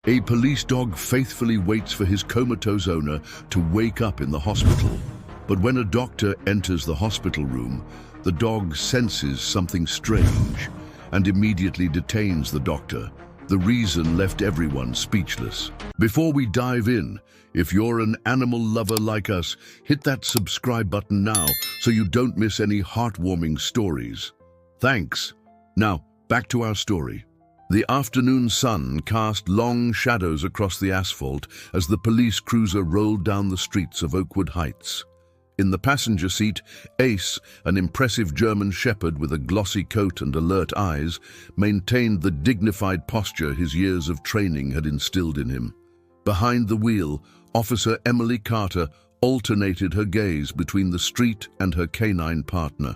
A police dog faithfully waits for his comatose owner to wake up in the hospital. But when a doctor enters the hospital room, the dog senses something strange and immediately detains the doctor. The reason left everyone speechless. Before we dive in, if you're an animal lover like us, hit that subscribe button now so you don't miss any heartwarming stories. Thanks. Now, back to our story. The afternoon sun cast long shadows across the asphalt as the police cruiser rolled down the streets of Oakwood Heights. In the passenger seat, Ace, an impressive German shepherd with a glossy coat and alert eyes, maintained the dignified posture his years of training had instilled in him. Behind the wheel, Officer Emily Carter alternated her gaze between the street and her canine partner,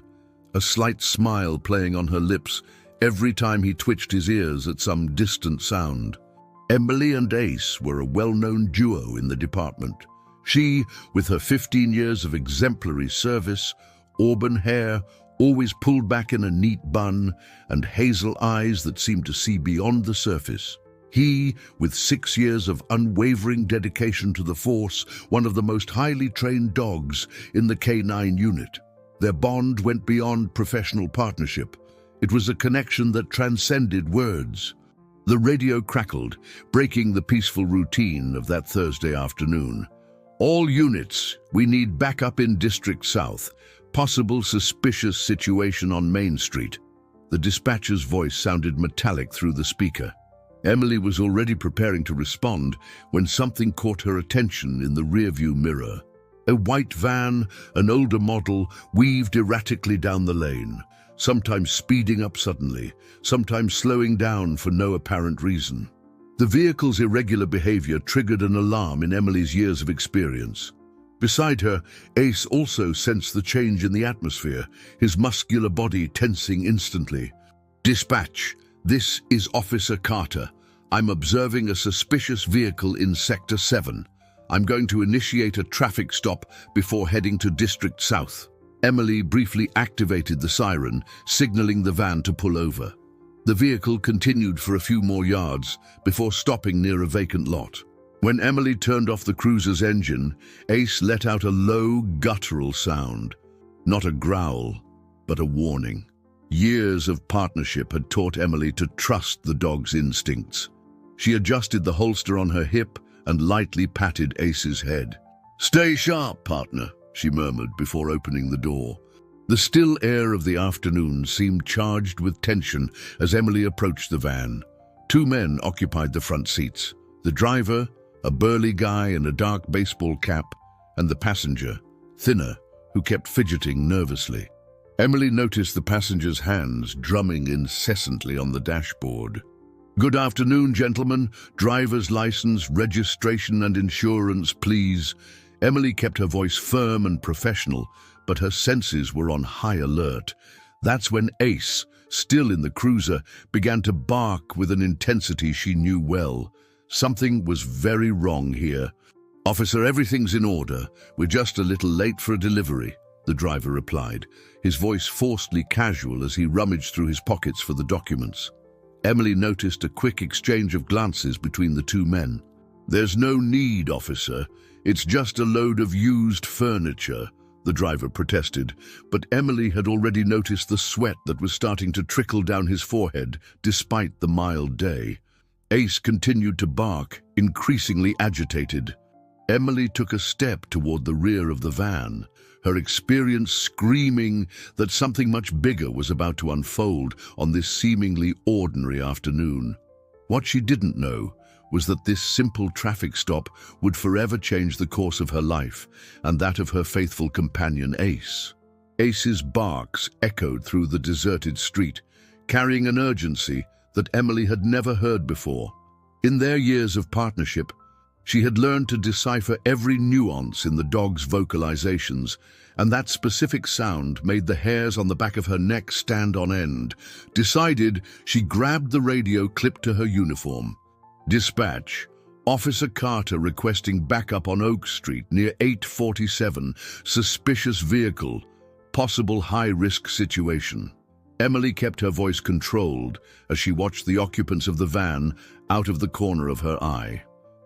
a slight smile playing on her lips every time he twitched his ears at some distant sound. Emily and Ace were a well-known duo in the department. She, with her 15 years of exemplary service, auburn hair always pulled back in a neat bun, and hazel eyes that seemed to see beyond the surface. He, with 6 years of unwavering dedication to the force, one of the most highly trained dogs in the K9 unit. Their bond went beyond professional partnership. It was a connection that transcended words. The radio crackled, breaking the peaceful routine of that Thursday afternoon. All units, we need backup in District South. Possible suspicious situation on Main Street. The dispatcher's voice sounded metallic through the speaker. Emily was already preparing to respond when something caught her attention in the rearview mirror. A white van, an older model, weaved erratically down the lane, sometimes speeding up suddenly, sometimes slowing down for no apparent reason. The vehicle's irregular behavior triggered an alarm in Emily's years of experience. Beside her, Ace also sensed the change in the atmosphere, his muscular body tensing instantly. "Dispatch, this is Officer Carter. I'm observing a suspicious vehicle in Sector 7. I'm going to initiate a traffic stop before heading to District South." Emily briefly activated the siren, signaling the van to pull over. The vehicle continued for a few more yards before stopping near a vacant lot. When Emily turned off the cruiser's engine, Ace let out a low, guttural sound. Not a growl, but a warning. Years of partnership had taught Emily to trust the dog's instincts. She adjusted the holster on her hip and lightly patted Ace's head. "Stay sharp, partner," she murmured before opening the door. The still air of the afternoon seemed charged with tension as Emily approached the van. 2 men occupied the front seats. The driver, a burly guy in a dark baseball cap, and the passenger, thinner, who kept fidgeting nervously. Emily noticed the passenger's hands drumming incessantly on the dashboard. "Good afternoon, gentlemen. Driver's license, registration and insurance, please." Emily kept her voice firm and professional, but her senses were on high alert. That's when Ace, still in the cruiser, began to bark with an intensity she knew well. Something was very wrong here. "Officer, everything's in order. We're just a little late for a delivery," the driver replied, his voice forcedly casual as he rummaged through his pockets for the documents. Emily noticed a quick exchange of glances between the 2 men. "There's no need, officer. It's just a load of used furniture," the driver protested, but Emily had already noticed the sweat that was starting to trickle down his forehead despite the mild day. Ace continued to bark, increasingly agitated. Emily took a step toward the rear of the van, her experience screaming that something much bigger was about to unfold on this seemingly ordinary afternoon. What she didn't know was that this simple traffic stop would forever change the course of her life and that of her faithful companion Ace. Ace's barks echoed through the deserted street, carrying an urgency that Emily had never heard before. In their years of partnership, she had learned to decipher every nuance in the dog's vocalizations, and that specific sound made the hairs on the back of her neck stand on end. Decided, she grabbed the radio clipped to her uniform. "Dispatch, Officer Carter requesting backup on Oak Street near 847, suspicious vehicle, possible high-risk situation." Emily kept her voice controlled as she watched the occupants of the van out of the corner of her eye.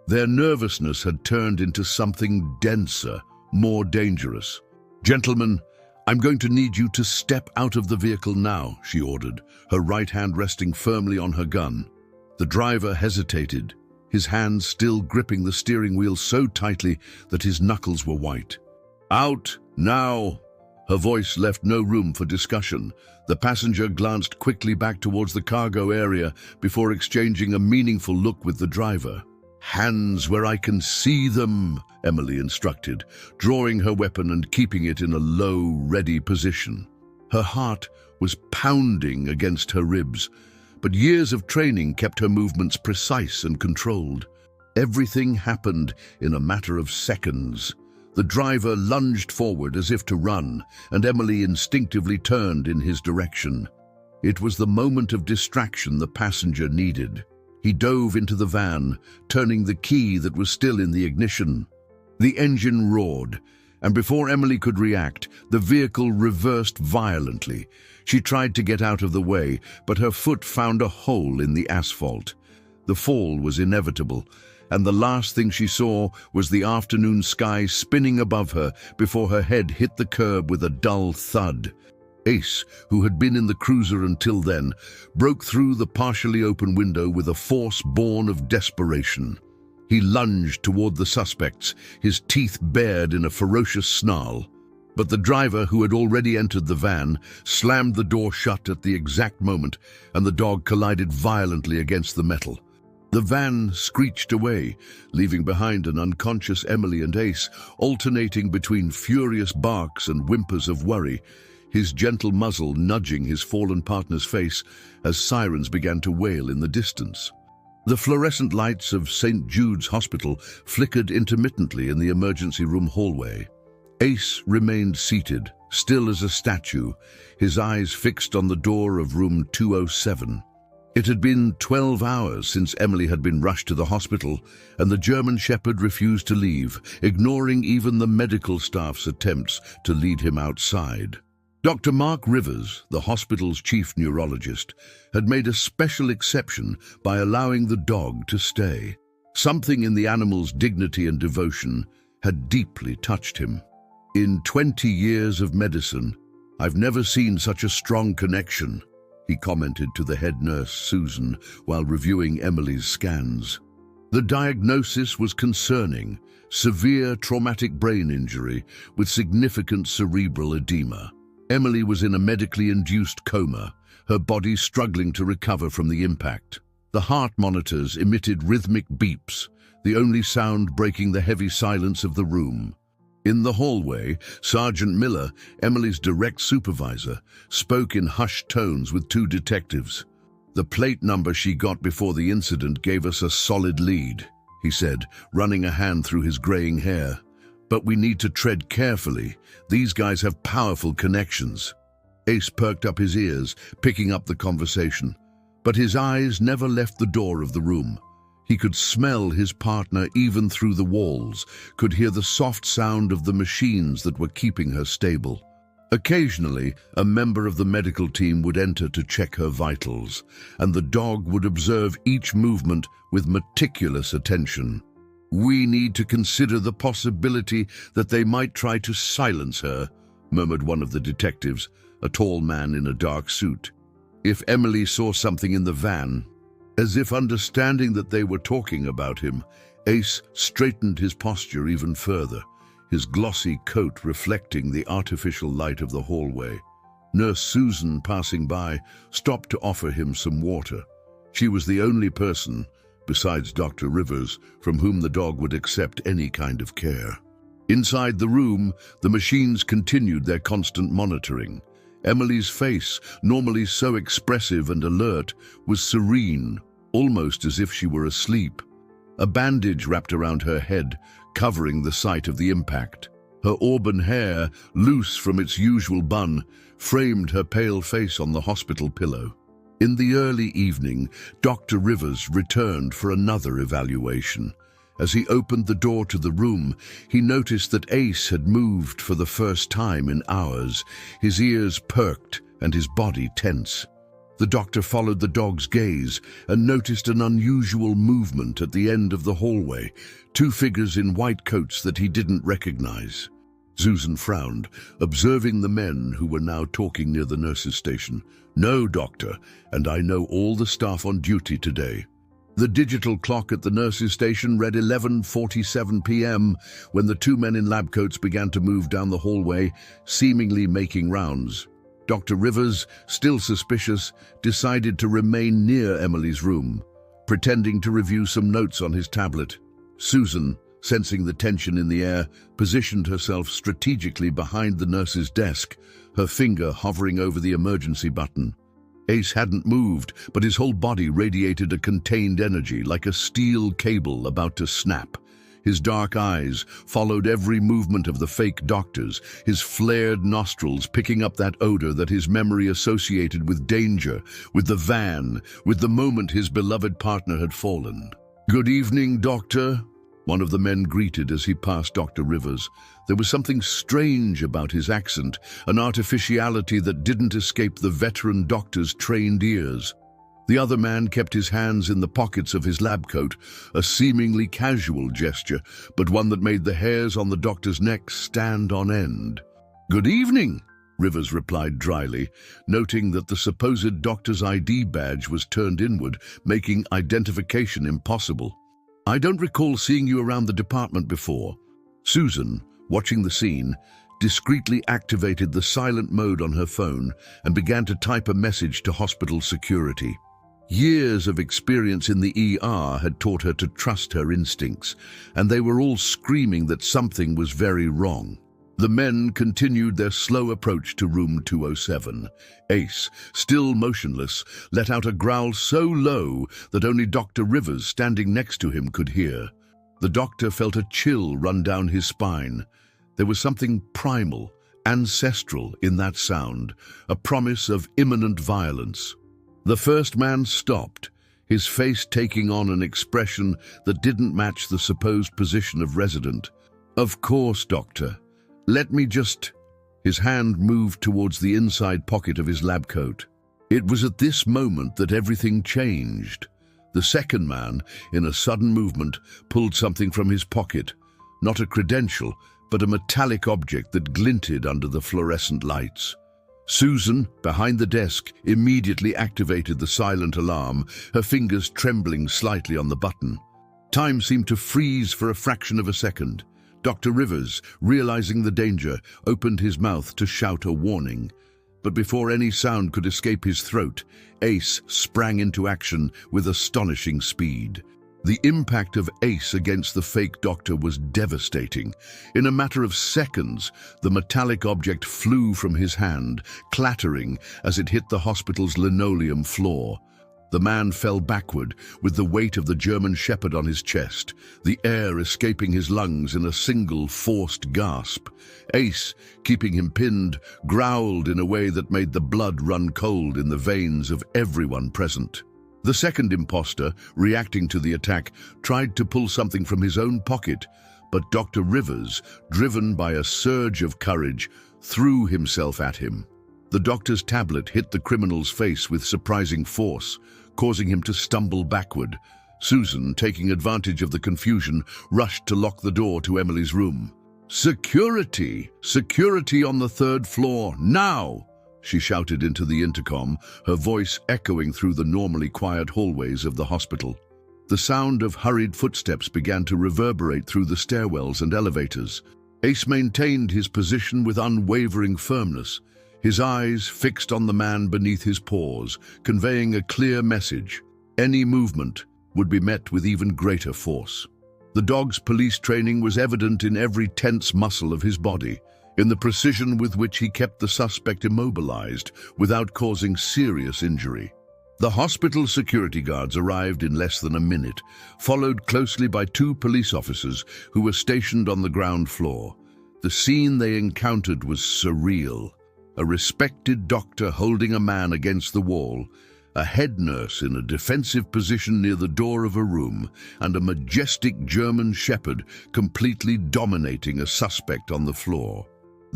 Their nervousness had turned into something denser, more dangerous. "Gentlemen, I'm going to need you to step out of the vehicle now," she ordered, her right hand resting firmly on her gun. The driver hesitated, his hands still gripping the steering wheel so tightly that his knuckles were white. "Out, now!" Her voice left no room for discussion. The passenger glanced quickly back towards the cargo area before exchanging a meaningful look with the driver. "Hands where I can see them," Emily instructed, drawing her weapon and keeping it in a low, ready position. Her heart was pounding against her ribs, but years of training kept her movements precise and controlled. Everything happened in a matter of seconds. The driver lunged forward as if to run, and Emily instinctively turned in his direction. It was the moment of distraction the passenger needed. He dove into the van, turning the key that was still in the ignition. The engine roared, and before Emily could react, the vehicle reversed violently. She tried to get out of the way, but her foot found a hole in the asphalt. The fall was inevitable, and the last thing she saw was the afternoon sky spinning above her before her head hit the curb with a dull thud. Ace, who had been in the cruiser until then, broke through the partially open window with a force born of desperation. He lunged toward the suspects, his teeth bared in a ferocious snarl. But the driver, who had already entered the van, slammed the door shut at the exact moment, and the dog collided violently against the metal. The van screeched away, leaving behind an unconscious Emily and Ace, alternating between furious barks and whimpers of worry, his gentle muzzle nudging his fallen partner's face as sirens began to wail in the distance. The fluorescent lights of St. Jude's Hospital flickered intermittently in the emergency room hallway. Ace remained seated, still as a statue, his eyes fixed on the door of room 207. It had been 12 hours since Emily had been rushed to the hospital, and the German Shepherd refused to leave, ignoring even the medical staff's attempts to lead him outside. Dr. Mark Rivers, the hospital's chief neurologist, had made a special exception by allowing the dog to stay. Something in the animal's dignity and devotion had deeply touched him. "In 20 years of medicine, I've never seen such a strong connection," he commented to the head nurse, Susan, while reviewing Emily's scans. The diagnosis was concerning: severe traumatic brain injury with significant cerebral edema. Emily was in a medically induced coma, her body struggling to recover from the impact. The heart monitors emitted rhythmic beeps, the only sound breaking the heavy silence of the room. In the hallway, Sergeant Miller, Emily's direct supervisor, spoke in hushed tones with two detectives. "The plate number she got before the incident gave us a solid lead," he said, running a hand through his graying hair. "But we need to tread carefully. These guys have powerful connections." Ace perked up his ears, picking up the conversation. But his eyes never left the door of the room. He could smell his partner even through the walls, could hear the soft sound of the machines that were keeping her stable. Occasionally, a member of the medical team would enter to check her vitals, and the dog would observe each movement with meticulous attention. "We need to consider the possibility that they might try to silence her," murmured one of the detectives, a tall man in a dark suit. "If Emily saw something in the van." As if understanding that they were talking about him, Ace straightened his posture even further, his glossy coat reflecting the artificial light of the hallway. Nurse Susan, passing by, stopped to offer him some water. She was the only person, besides Dr. Rivers, from whom the dog would accept any kind of care. Inside the room, the machines continued their constant monitoring. Emily's face, normally so expressive and alert, was serene, almost as if she were asleep. A bandage wrapped around her head, covering the site of the impact. Her auburn hair, loose from its usual bun, framed her pale face on the hospital pillow. In the early evening, Dr. Rivers returned for another evaluation. As he opened the door to the room, he noticed that Ace had moved for the first time in hours, his ears perked and his body tense. The doctor followed the dog's gaze and noticed an unusual movement at the end of the hallway, two figures in white coats that he didn't recognize. Susan frowned, observing the men who were now talking near the nurse's station. "No, doctor, and I know all the staff on duty today." The digital clock at the nurse's station read 11:47 p.m. when the two men in lab coats began to move down the hallway, seemingly making rounds. Dr. Rivers, still suspicious, decided to remain near Emily's room, pretending to review some notes on his tablet. Susan, sensing the tension in the air, positioned herself strategically behind the nurse's desk, her finger hovering over the emergency button. Ace hadn't moved, but his whole body radiated a contained energy like a steel cable about to snap. His dark eyes followed every movement of the fake doctors, his flared nostrils picking up that odor that his memory associated with danger, with the van, with the moment his beloved partner had fallen. "Good evening, Doctor," one of the men greeted as he passed Dr. Rivers. There was something strange about his accent, an artificiality that didn't escape the veteran doctor's trained ears. The other man kept his hands in the pockets of his lab coat, a seemingly casual gesture, but one that made the hairs on the doctor's neck stand on end. "Good evening," Rivers replied dryly, noting that the supposed doctor's ID badge was turned inward, making identification impossible. "I don't recall seeing you around the department before." Susan, watching the scene, discreetly activated the silent mode on her phone and began to type a message to hospital security. Years of experience in the ER had taught her to trust her instincts, and they were all screaming that something was very wrong. The men continued their slow approach to room 207. Ace, still motionless, let out a growl so low that only Dr. Rivers, standing next to him, could hear. The doctor felt a chill run down his spine. There was something primal, ancestral in that sound, a promise of imminent violence. The first man stopped, his face taking on an expression that didn't match the supposed position of resident. "Of course, Doctor. Let me just—" His hand moved towards the inside pocket of his lab coat. It was at this moment that everything changed. The second man, in a sudden movement, pulled something from his pocket. Not a credential, but a metallic object that glinted under the fluorescent lights. Susan, behind the desk, immediately activated the silent alarm, her fingers trembling slightly on the button. Time seemed to freeze for a fraction of a second. Dr. Rivers, realizing the danger, opened his mouth to shout a warning. But before any sound could escape his throat, Ace sprang into action with astonishing speed. The impact of Ace against the fake doctor was devastating. In a matter of seconds, the metallic object flew from his hand, clattering as it hit the hospital's linoleum floor. The man fell backward, with the weight of the German Shepherd on his chest, the air escaping his lungs in a single forced gasp. Ace, keeping him pinned, growled in a way that made the blood run cold in the veins of everyone present. The second imposter, reacting to the attack, tried to pull something from his own pocket, but Dr. Rivers, driven by a surge of courage, threw himself at him. The doctor's tablet hit the criminal's face with surprising force, causing him to stumble backward. Susan, taking advantage of the confusion, rushed to lock the door to Emily's room. "Security! Security on the third floor, now!" she shouted into the intercom, her voice echoing through the normally quiet hallways of the hospital. The sound of hurried footsteps began to reverberate through the stairwells and elevators. Ace maintained his position with unwavering firmness, his eyes fixed on the man beneath his paws, conveying a clear message. Any movement would be met with even greater force. The dog's police training was evident in every tense muscle of his body, in the precision with which he kept the suspect immobilized without causing serious injury. The hospital security guards arrived in less than a minute, followed closely by two police officers who were stationed on the ground floor. The scene they encountered was surreal. A respected doctor holding a man against the wall, a head nurse in a defensive position near the door of a room, and a majestic German Shepherd completely dominating a suspect on the floor.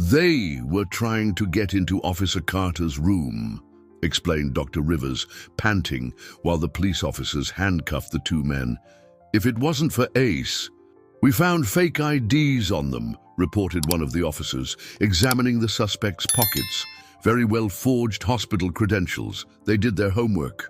They were trying to get into Officer Carter's room, explained Dr. Rivers, panting while the police officers handcuffed the two men. If it wasn't for Ace, we found fake IDs on them, reported one of the officers, examining the suspect's pockets. Very well forged hospital credentials. They did their homework.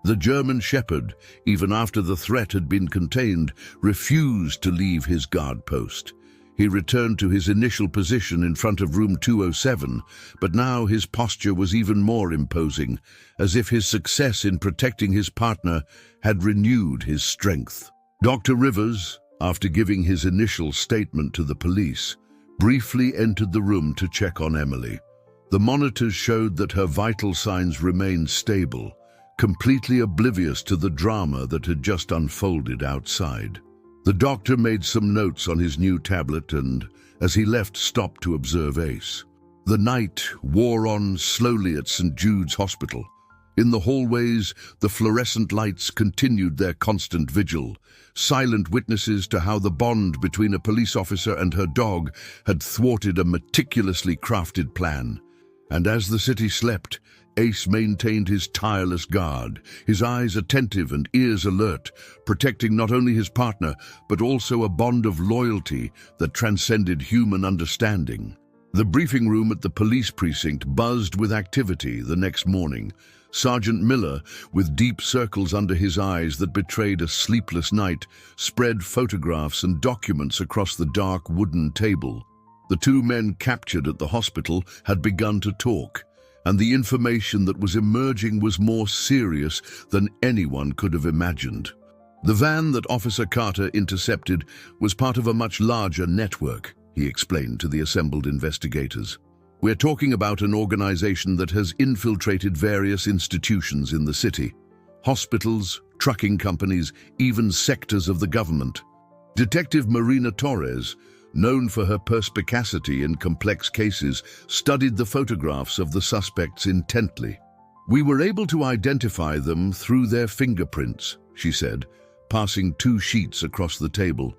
The German Shepherd, even after the threat had been contained, refused to leave his guard post. He returned to his initial position in front of room 207, but now his posture was even more imposing, as if his success in protecting his partner had renewed his strength. Dr. Rivers, after giving his initial statement to the police, briefly entered the room to check on Emily. The monitors showed that her vital signs remained stable, completely oblivious to the drama that had just unfolded outside. The doctor made some notes on his new tablet and, as he left, stopped to observe Ace. The night wore on slowly at St. Jude's Hospital. In the hallways, the fluorescent lights continued their constant vigil, silent witnesses to how the bond between a police officer and her dog had thwarted a meticulously crafted plan. And as the city slept, Ace maintained his tireless guard, his eyes attentive and ears alert, protecting not only his partner, but also a bond of loyalty that transcended human understanding. The briefing room at the police precinct buzzed with activity the next morning. Sergeant Miller, with deep circles under his eyes that betrayed a sleepless night, spread photographs and documents across the dark wooden table. The two men captured at the hospital had begun to talk, and the information that was emerging was more serious than anyone could have imagined. The van that Officer Carter intercepted was part of a much larger network, he explained to the assembled investigators. We're talking about an organization that has infiltrated various institutions in the city. Hospitals, trucking companies, even sectors of the government. Detective Marina Torres, known for her perspicacity in complex cases, studied the photographs of the suspects intently. We were able to identify them through their fingerprints, she said, passing 2 sheets across the table.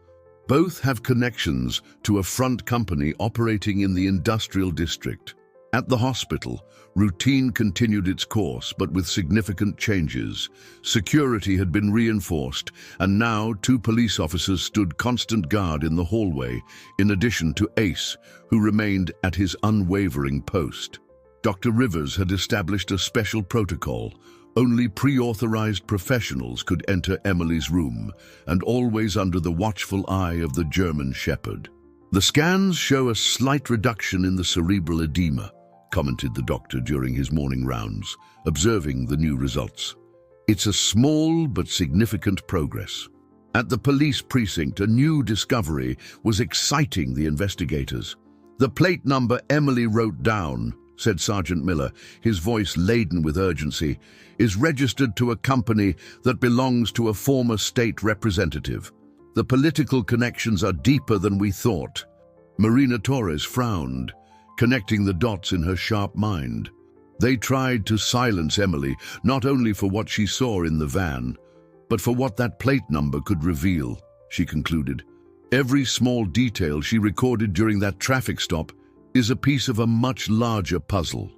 Both have connections to a front company operating in the industrial district. At the hospital, routine continued its course, but with significant changes. Security had been reinforced, and now 2 police officers stood constant guard in the hallway, in addition to Ace, who remained at his unwavering post. Dr. Rivers had established a special protocol. Only pre-authorized professionals could enter Emily's room, and always under the watchful eye of the German Shepherd. The scans show a slight reduction in the cerebral edema, commented the doctor during his morning rounds, observing the new results. It's a small but significant progress. At the police precinct, a new discovery was exciting the investigators. The plate number Emily wrote down, said Sergeant Miller, his voice laden with urgency, is registered to a company that belongs to a former state representative. The political connections are deeper than we thought. Marina Torres frowned, connecting the dots in her sharp mind. They tried to silence Emily, not only for what she saw in the van, but for what that plate number could reveal, she concluded. Every small detail she recorded during that traffic stop is a piece of a much larger puzzle.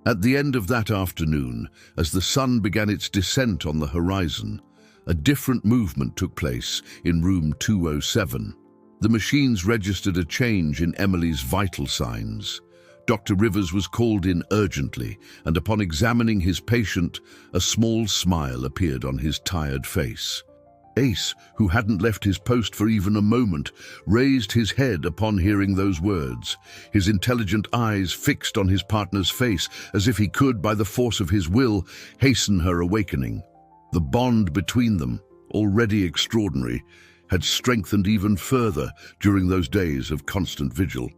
At the end of that afternoon, as the sun began its descent on the horizon, a different movement took place in room 207. The machines registered a change in Emily's vital signs. Dr. Rivers was called in urgently, and upon examining his patient, a small smile appeared on his tired face. Ace, who hadn't left his post for even a moment, raised his head upon hearing those words, his intelligent eyes fixed on his partner's face, as if he could, by the force of his will, hasten her awakening. The bond between them, already extraordinary, had strengthened even further during those days of constant vigil.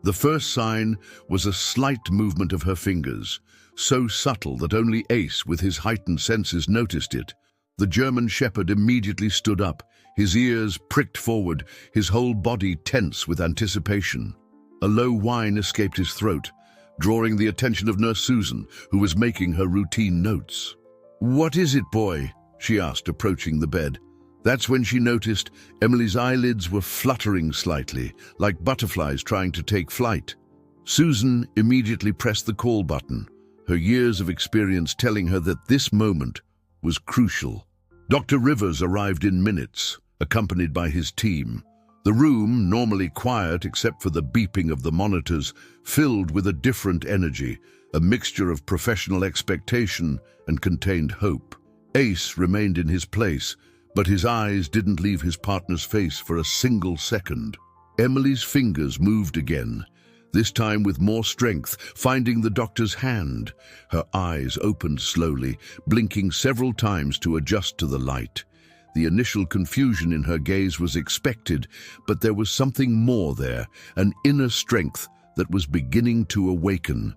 The first sign was a slight movement of her fingers, so subtle that only Ace, with his heightened senses, noticed it. The German Shepherd immediately stood up, his ears pricked forward, his whole body tense with anticipation. A low whine escaped his throat, drawing the attention of Nurse Susan, who was making her routine notes. "What is it, boy?" she asked, approaching the bed. That's when she noticed Emily's eyelids were fluttering slightly, like butterflies trying to take flight. Susan immediately pressed the call button, her years of experience telling her that this moment was crucial. Dr. Rivers arrived in minutes, accompanied by his team. The room, normally quiet except for the beeping of the monitors, filled with a different energy, a mixture of professional expectation and contained hope. Ace remained in his place, but his eyes didn't leave his partner's face for a single second. Emily's fingers moved again, this time with more strength, finding the doctor's hand. Her eyes opened slowly, blinking several times to adjust to the light. The initial confusion in her gaze was expected, but there was something more there, an inner strength that was beginning to awaken.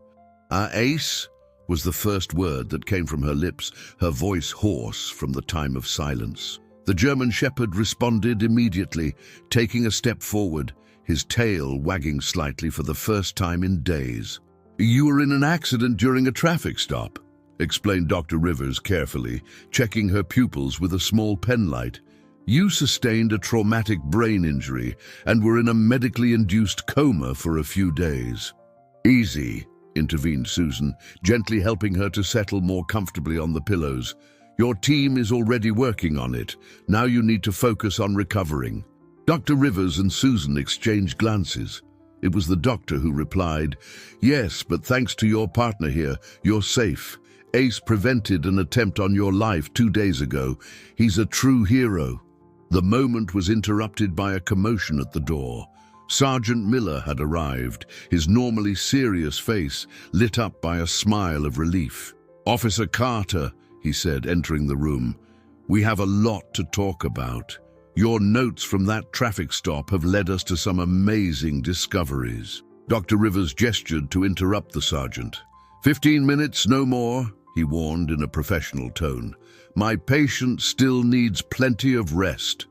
Ace, was the first word that came from her lips, her voice hoarse from the time of silence. The German Shepherd responded immediately, taking a step forward, his tail wagging slightly for the first time in days. "You were in an accident during a traffic stop," explained Dr. Rivers carefully, checking her pupils with a small penlight. "You sustained a traumatic brain injury and were in a medically induced coma for a few days." "Easy," intervened Susan, gently helping her to settle more comfortably on the pillows. "Your team is already working on it. Now you need to focus on recovering." Dr. Rivers and Susan exchanged glances. It was the doctor who replied, "Yes, but thanks to your partner here, you're safe. Ace prevented an attempt on your life 2 days ago. He's a true hero." The moment was interrupted by a commotion at the door. Sergeant Miller had arrived, his normally serious face lit up by a smile of relief. "Officer Carter," he said, entering the room, "we have a lot to talk about. Your notes from that traffic stop have led us to some amazing discoveries." Dr. Rivers gestured to interrupt the sergeant. 15 minutes, no more," he warned in a professional tone. "My patient still needs plenty of rest."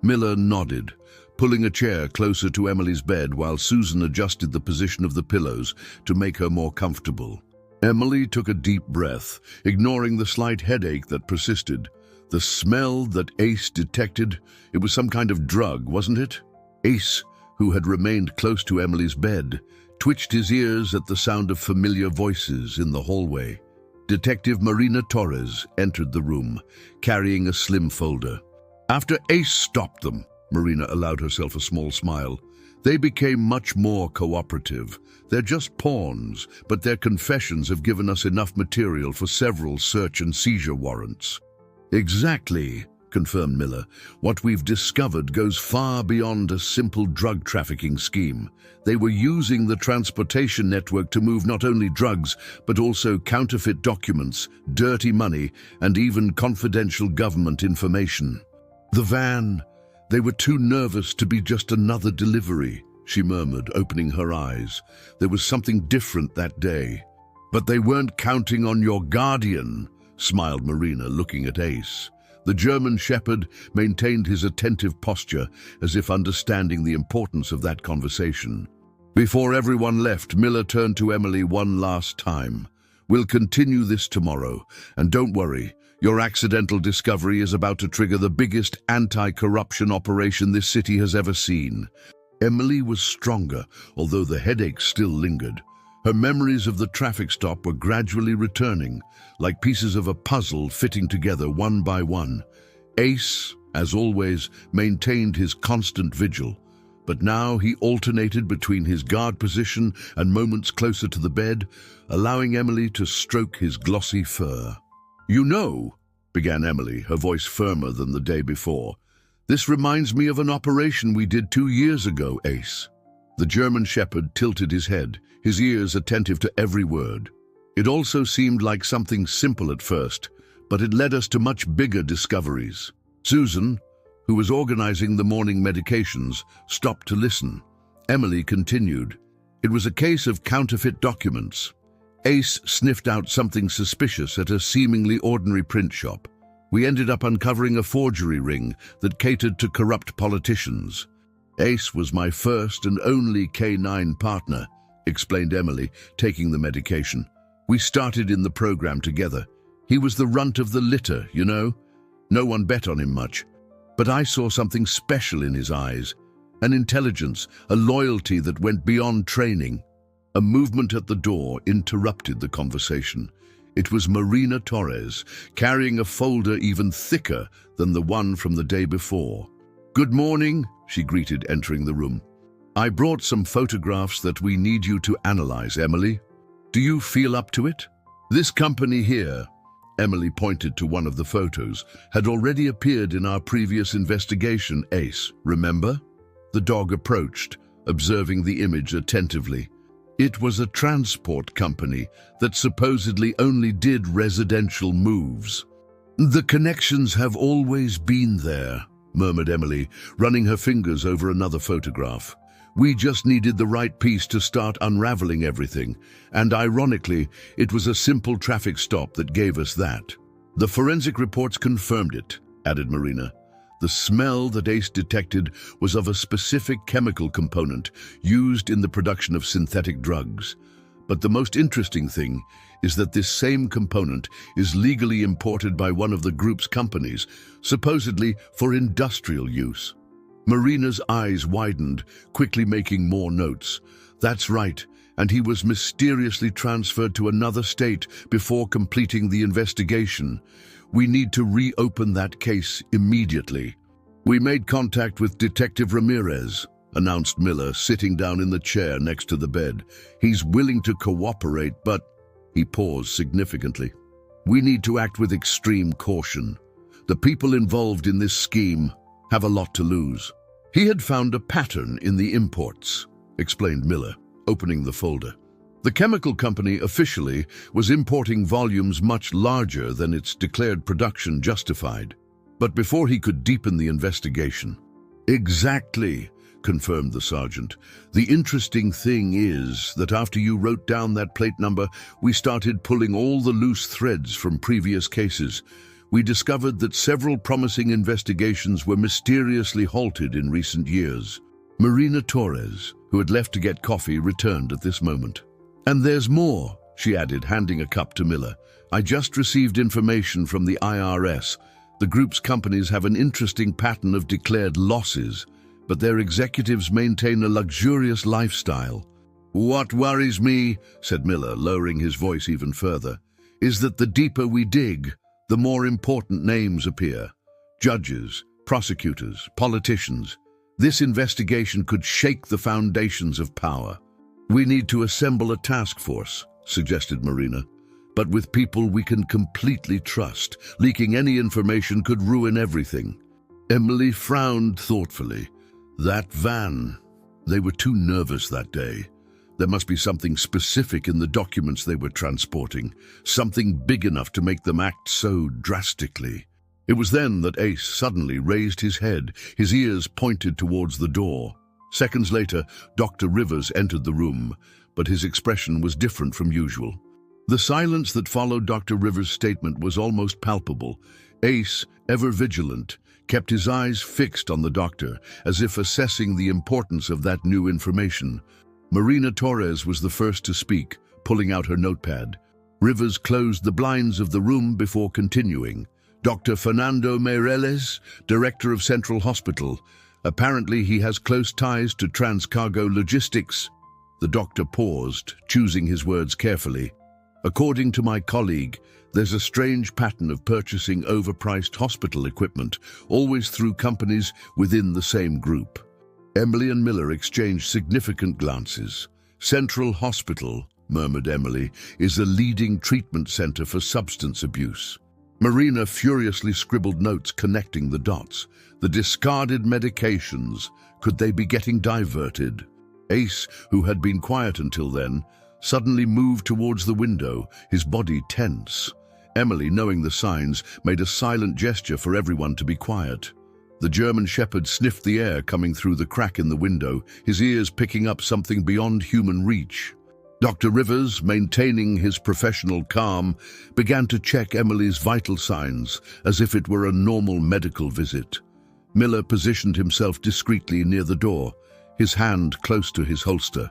Miller nodded, pulling a chair closer to Emily's bed while Susan adjusted the position of the pillows to make her more comfortable. Emily took a deep breath, ignoring the slight headache that persisted. The smell that Ace detected, it was some kind of drug, wasn't it? Ace, who had remained close to Emily's bed, twitched his ears at the sound of familiar voices in the hallway. Detective Marina Torres entered the room, carrying a slim folder. After Ace stopped them, Marina allowed herself a small smile. They became much more cooperative. They're just pawns, but their confessions have given us enough material for several search and seizure warrants. "Exactly," confirmed Miller. "What we've discovered goes far beyond a simple drug trafficking scheme. They were using the transportation network to move not only drugs, but also counterfeit documents, dirty money, and even confidential government information." "The van, they were too nervous to be just another delivery," she murmured, opening her eyes. "There was something different that day." "But they weren't counting on your guardian," smiled Marina, looking at Ace. The German Shepherd maintained his attentive posture, as if understanding the importance of that conversation. Before everyone left, Miller turned to Emily one last time. "We'll continue this tomorrow, and don't worry, your accidental discovery is about to trigger the biggest anti-corruption operation this city has ever seen." Emily was stronger, although the headache still lingered. Her memories of the traffic stop were gradually returning, like pieces of a puzzle fitting together one by one. Ace, as always, maintained his constant vigil, but now he alternated between his guard position and moments closer to the bed, allowing Emily to stroke his glossy fur. "You know," began Emily, her voice firmer than the day before, "this reminds me of an operation we did 2 years ago, Ace." The German Shepherd tilted his head, his ears attentive to every word. "It also seemed like something simple at first, but it led us to much bigger discoveries." Susan, who was organizing the morning medications, stopped to listen. Emily continued. "It was a case of counterfeit documents. Ace sniffed out something suspicious at a seemingly ordinary print shop. We ended up uncovering a forgery ring that catered to corrupt politicians. Ace was my first and only K9 partner," explained Emily, taking the medication. "We started in the program together. He was the runt of the litter, you know. No one bet on him much. But I saw something special in his eyes, an intelligence, a loyalty that went beyond training." A movement at the door interrupted the conversation. It was Marina Torres, carrying a folder even thicker than the one from the day before. "Good morning," she greeted, entering the room. "I brought some photographs that we need you to analyze, Emily. Do you feel up to it? This company here," Emily pointed to one of the photos, "had already appeared in our previous investigation, Ace, remember?" The dog approached, observing the image attentively. It was a transport company that supposedly only did residential moves. "The connections have always been there," murmured Emily, running her fingers over another photograph. "We just needed the right piece to start unraveling everything, and ironically, it was a simple traffic stop that gave us that." "The forensic reports confirmed it," added Marina. "The smell that Ace detected was of a specific chemical component used in the production of synthetic drugs. But the most interesting thing is that this same component is legally imported by one of the group's companies, supposedly for industrial use." Marina's eyes widened, quickly making more notes. "That's right, and he was mysteriously transferred to another state before completing the investigation. We need to reopen that case immediately." "We made contact with Detective Ramirez," announced Miller, sitting down in the chair next to the bed. "He's willing to cooperate, but—" He paused significantly. "We need to act with extreme caution. The people involved in this scheme have a lot to lose." "He had found a pattern in the imports," explained Miller, opening the folder. "The chemical company officially was importing volumes much larger than its declared production justified. But before he could deepen the investigation—" "Exactly," confirmed the sergeant. "The interesting thing is that after you wrote down that plate number, we started pulling all the loose threads from previous cases. We discovered that several promising investigations were mysteriously halted in recent years." Marina Torres, who had left to get coffee, returned at this moment. "And there's more," she added, handing a cup to Miller. "I just received information from the IRS. The group's companies have an interesting pattern of declared losses, but their executives maintain a luxurious lifestyle." "What worries me," said Miller, lowering his voice even further, "is that the deeper we dig, the more important names appear. Judges, prosecutors, politicians. This investigation could shake the foundations of power." "We need to assemble a task force," suggested Marina, "but with people we can completely trust. Leaking any information could ruin everything." Emily frowned thoughtfully. "That van. They were too nervous that day. There must be something specific in the documents they were transporting, something big enough to make them act so drastically." It was then that Ace suddenly raised his head, his ears pointed towards the door. Seconds later, Dr. Rivers entered the room, but his expression was different from usual. The silence that followed Dr. Rivers' statement was almost palpable. Ace, ever vigilant, kept his eyes fixed on the doctor, as if assessing the importance of that new information. Marina Torres was the first to speak, pulling out her notepad. Rivers closed the blinds of the room before continuing. "Dr. Fernando Meireles, director of Central Hospital. Apparently he has close ties to Transcargo Logistics." The doctor paused, choosing his words carefully. "According to my colleague, there's a strange pattern of purchasing overpriced hospital equipment, always through companies within the same group." Emily and Miller exchanged significant glances. "Central Hospital," murmured Emily, "is a leading treatment center for substance abuse." Marina furiously scribbled notes connecting the dots. The discarded medications, could they be getting diverted? Ace, who had been quiet until then, suddenly moved towards the window, his body tense. Emily, knowing the signs, made a silent gesture for everyone to be quiet. The German shepherd sniffed the air coming through the crack in the window, his ears picking up something beyond human reach. Dr. Rivers, maintaining his professional calm, began to check Emily's vital signs as if it were a normal medical visit. Miller positioned himself discreetly near the door, his hand close to his holster.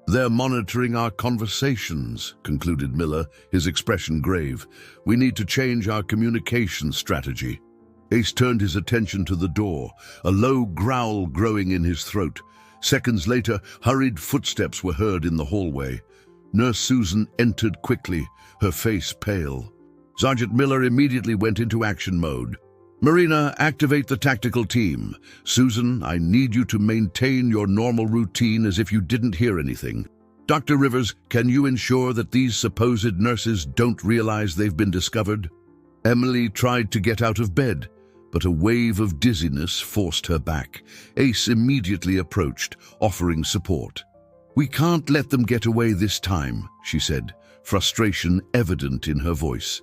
"They're monitoring our conversations," concluded Miller, his expression grave. "We need to change our communication strategy." Ace turned his attention to the door, a low growl growing in his throat. Seconds later, hurried footsteps were heard in the hallway. Nurse Susan entered quickly, her face pale. Sergeant Miller immediately went into action mode. "Marina, activate the tactical team. Susan, I need you to maintain your normal routine as if you didn't hear anything. Dr. Rivers, can you ensure that these supposed nurses don't realize they've been discovered?" Emily tried to get out of bed, but a wave of dizziness forced her back. Ace immediately approached, offering support. "We can't let them get away this time," she said, frustration evident in her voice.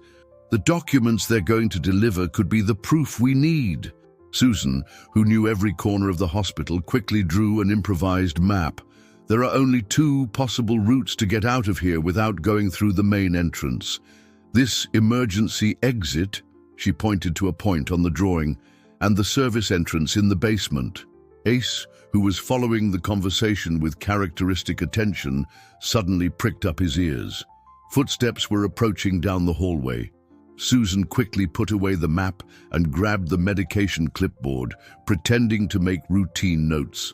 "The documents they're going to deliver could be the proof we need." Susan, who knew every corner of the hospital, quickly drew an improvised map. "There are only 2 possible routes to get out of here without going through the main entrance. This emergency exit," she pointed to a point on the drawing, "and the service entrance in the basement." Ace, who was following the conversation with characteristic attention, suddenly pricked up his ears. Footsteps were approaching down the hallway. Susan quickly put away the map and grabbed the medication clipboard, pretending to make routine notes.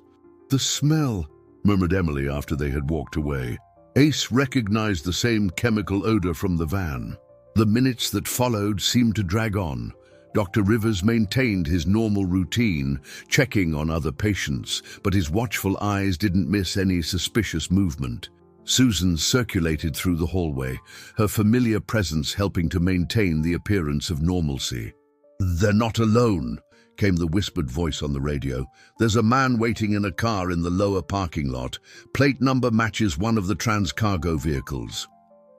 "The smell," murmured Emily after they had walked away. Ace recognized the same chemical odor from the van. The minutes that followed seemed to drag on. Dr. Rivers maintained his normal routine, checking on other patients, but his watchful eyes didn't miss any suspicious movement. Susan circulated through the hallway, her familiar presence helping to maintain the appearance of normalcy. "They're not alone," came the whispered voice on the radio. "There's a man waiting in a car in the lower parking lot. Plate number matches one of the trans-cargo vehicles."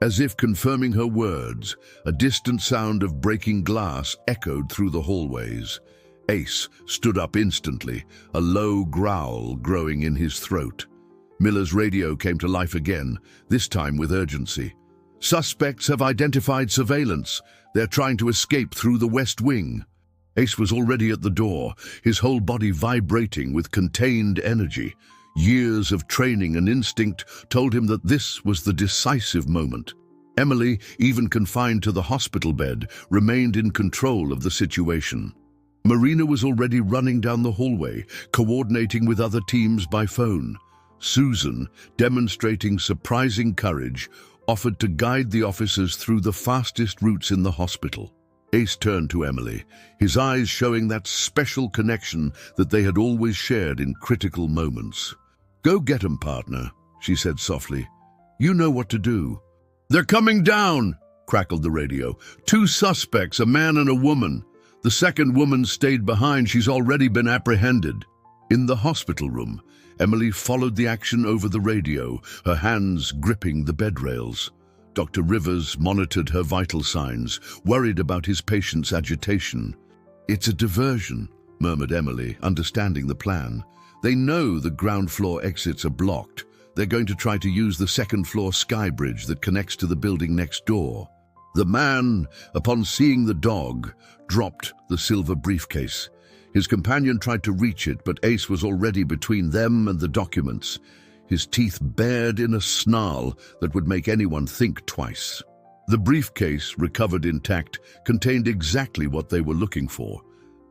As if confirming her words, a distant sound of breaking glass echoed through the hallways. Ace stood up instantly, a low growl growing in his throat. Miller's radio came to life again, this time with urgency. "Suspects have identified surveillance. They're trying to escape through the west wing." Ace was already at the door, his whole body vibrating with contained energy. Years of training and instinct told him that this was the decisive moment. Emily, even confined to the hospital bed, remained in control of the situation. Marina was already running down the hallway, coordinating with other teams by phone. Susan, demonstrating surprising courage, offered to guide the officers through the fastest routes in the hospital. Ace turned to Emily, his eyes showing that special connection that they had always shared in critical moments. "Go get 'em, partner," she said softly. "You know what to do." "They're coming down," crackled the radio. "2 suspects, a man and a woman. The second woman stayed behind. She's already been apprehended." In the hospital room, Emily followed the action over the radio, her hands gripping the bed rails. Dr. Rivers monitored her vital signs, worried about his patient's agitation. "It's a diversion," murmured Emily, understanding the plan. "They know the ground floor exits are blocked. They're going to try to use the second-floor sky bridge that connects to the building next door." The man, upon seeing the dog, dropped the silver briefcase. His companion tried to reach it, but Ace was already between them and the documents, his teeth bared in a snarl that would make anyone think twice. The briefcase, recovered intact, contained exactly what they were looking for: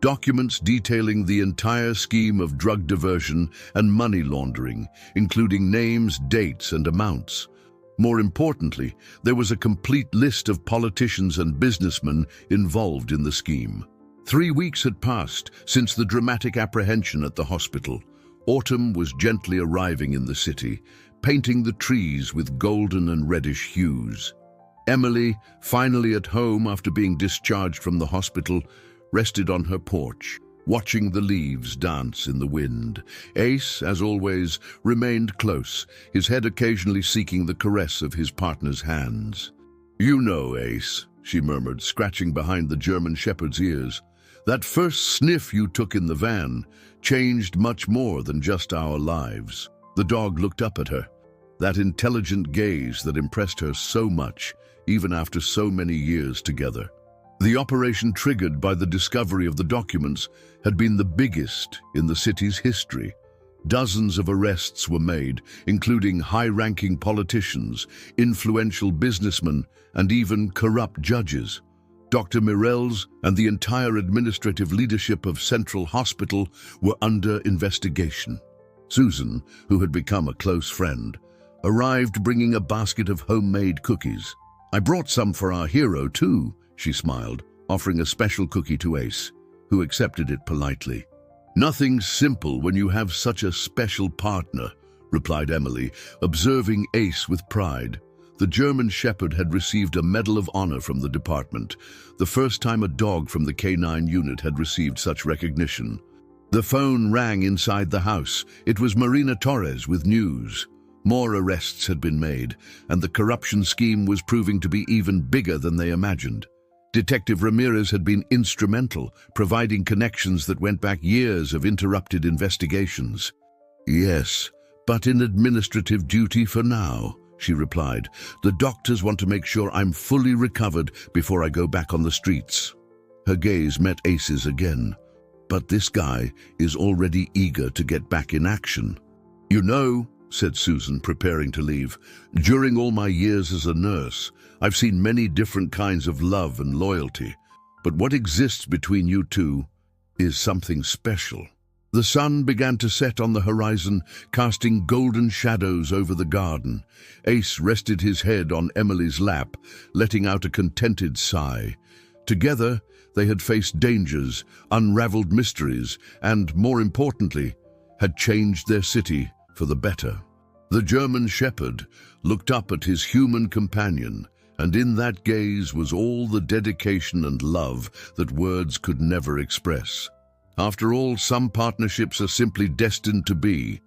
documents detailing the entire scheme of drug diversion and money laundering, including names, dates, and amounts. More importantly, there was a complete list of politicians and businessmen involved in the scheme. 3 weeks had passed since the dramatic apprehension at the hospital. Autumn was gently arriving in the city, painting the trees with golden and reddish hues. Emily, finally at home after being discharged from the hospital, rested on her porch, watching the leaves dance in the wind. Ace, as always, remained close, his head occasionally seeking the caress of his partner's hands. "You know, Ace," she murmured, scratching behind the German shepherd's ears, "that first sniff you took in the van changed much more than just our lives." The dog looked up at her, that intelligent gaze that impressed her so much, even after so many years together. The operation triggered by the discovery of the documents had been the biggest in the city's history. Dozens of arrests were made, including high-ranking politicians, influential businessmen, and even corrupt judges. Dr. Mirels and the entire administrative leadership of Central Hospital were under investigation. Susan, who had become a close friend, arrived bringing a basket of homemade cookies. "I brought some for our hero too," she smiled, offering a special cookie to Ace, who accepted it politely. "Nothing's simple when you have such a special partner," replied Emily, observing Ace with pride. The German Shepherd had received a Medal of Honor from the department, the first time a dog from the K9 unit had received such recognition. The phone rang inside the house. It was Marina Torres with news. More arrests had been made, and the corruption scheme was proving to be even bigger than they imagined. Detective Ramirez had been instrumental, providing connections that went back years of interrupted investigations. "Yes, but in administrative duty for now," she replied. "The doctors want to make sure I'm fully recovered before I go back on the streets." Her gaze met Ace's again. "But this guy is already eager to get back in action." "You know," said Susan, preparing to leave, "during all my years as a nurse, I've seen many different kinds of love and loyalty. But what exists between you two is something special." The sun began to set on the horizon, casting golden shadows over the garden. Ace rested his head on Emily's lap, letting out a contented sigh. Together, they had faced dangers, unraveled mysteries, and, more importantly, had changed their city for the better. The German Shepherd looked up at his human companion, and in that gaze was all the dedication and love that words could never express. After all, some partnerships are simply destined to be,